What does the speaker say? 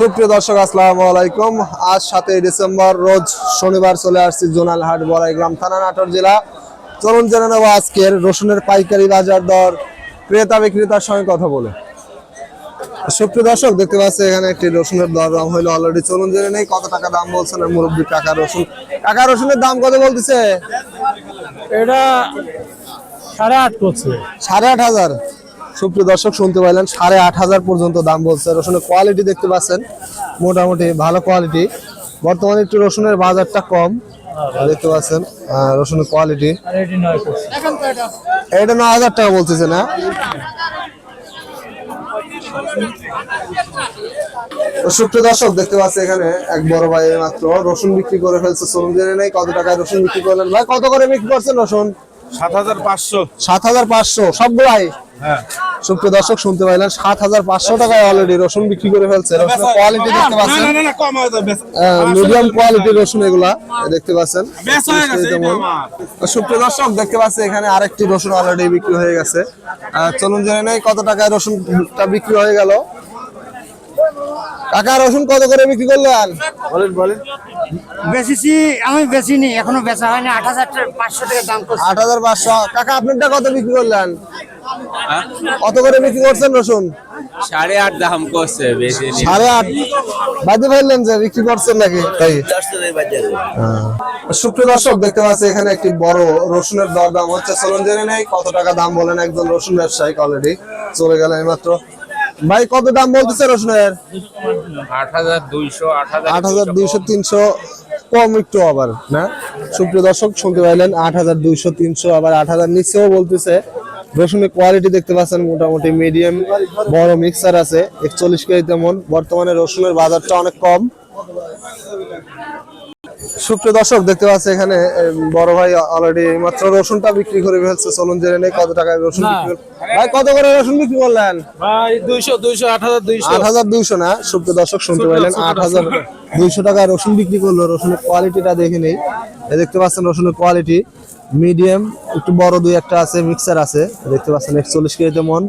সুপ্রিয় দর্শক আসসালামু আলাইকুম। আজ 7 ডিসেম্বর রোজ শনিবার চলে আসছি জোনাল হাট বড়াইগ্রাম থানা নাটোর জেলা। চলুন জেনে নেব আজকের রসুনের পাইকারি বাজার দর, ক্রেতা বিক্রেতার সঙ্গে কথা বলে। সুপ্রিয় দর্শক দেখতে পাচ্ছি এখানে একটি রসুনের দর দাম হইলো অলরেডি। চলুন জেনে নেই কত টাকা দাম বলছেন মুরব্বী কাকা রসুন। কাকা রসুনের দাম কত বলতেছে? এটা 8.5 করছে। 8,500। সুপ্রিয় দর্শক শুনতে পাইলেন 8,500 পর্যন্ত দাম বলছে। রসুনের কোয়ালিটি দেখতে পাচ্ছেন মোটামুটি ভালো কোয়ালিটি। বর্তমানে একটু রসুনের বাজারটা কম দেখতে পাচ্ছেন। রসুনের কোয়ালিটি এটা 9,000 টাকা বলতেছে না? সুপ্রিয় দর্শক দেখতে পাচ্ছি এখানে এক বড় ভাই মাত্র রসুন বিক্রি করে ফেলছে। চলুন জেনে নেই কত টাকায় রসুন বিক্রি করলেন। ভাই কত করে বিক্রি করছেন রসুন? 7,500। 7,500 সবগুলাই? হ্যাঁ। সুপ্রিয় দর্শক শুনতে পাইলেন 7,500 টাকায় অলরেডি রসুন বিক্রি করে ফেলছে। রসুনের কোয়ালিটি দেখতে পাচ্ছেন, না কম হবে তো। মিডিয়াম কোয়ালিটির রসুন এগুলা দেখতে পাচ্ছেন। সুপ্রিয় দর্শক দেখতে পাচ্ছি এখানে আরেকটি রসুন অলরেডি বিক্রি হয়ে গেছে। চলুন জেনে নেই কত টাকায় রসুনটা বিক্রি হয়ে গেল। কাকা রসুন কত করে বিক্রি করলেন? বলেন। বেশিছি আমি বেশিনি, এখনো বেচা হয়নি। 8,500 টাকা দাম করছে। 8,500। কাকা আপনারটা কত বিক্রি করলেন? কত করে বিক্রি করছেন রসুন? 8.5 দাম করছে, বেশি 8.5 বাদে ফেললেন যে বিক্রি করছেন নাকি? তাই সুপ্রিয় দর্শক দেখতে পাচ্ছি এখানে একটি বড় রসুনের দর দাম হচ্ছে। চলুন জেনে নেই কত টাকা দাম বলেন একজন রসুন ব্যবসায়ী। অলরেডি চলে গেল মাত্র। ভাই কত দাম বলতেছে রসুনের? 8,200 8,200 300 কম একটু আবার না? সুপ্রিয় দর্শক শুনতে পাইলেন 8,200 300 আবার 8,000 নিচেও বলতেছে। রসুনের কোয়ালিটি দেখতে পাচ্ছেন মোটামুটি মিডিয়াম, বড় মিক্সার আছে 41 কেজি তেমন। বর্তমানে রসুনের বাজারটা অনেক কম। সুপ্রিয় দর্শক দেখতে পাচ্ছি এখানে বড় ভাই অলরেডি মাত্র রসুনটা বিক্রি করে ফেলছে। চলুন জেনে নেই কত টাকায় রসুন বিক্রি। ভাই কত করে রসুন বিক্রি করলেন? ভাই 200 8,200। 8,200 না? সুপ্রিয় দর্শক শুনতে পাইলেন 8,200 টাকায় রসুন বিক্রি করলো। রসুনের কোয়ালিটিটা দেখে নেই। দেখতে পাচ্ছেন রসুনের কোয়ালিটি মিডিয়াম, একটু বড় দুই একটা আছে, মিক্সার আছে দেখতে পাচ্ছেন 41 কেজি তেমন।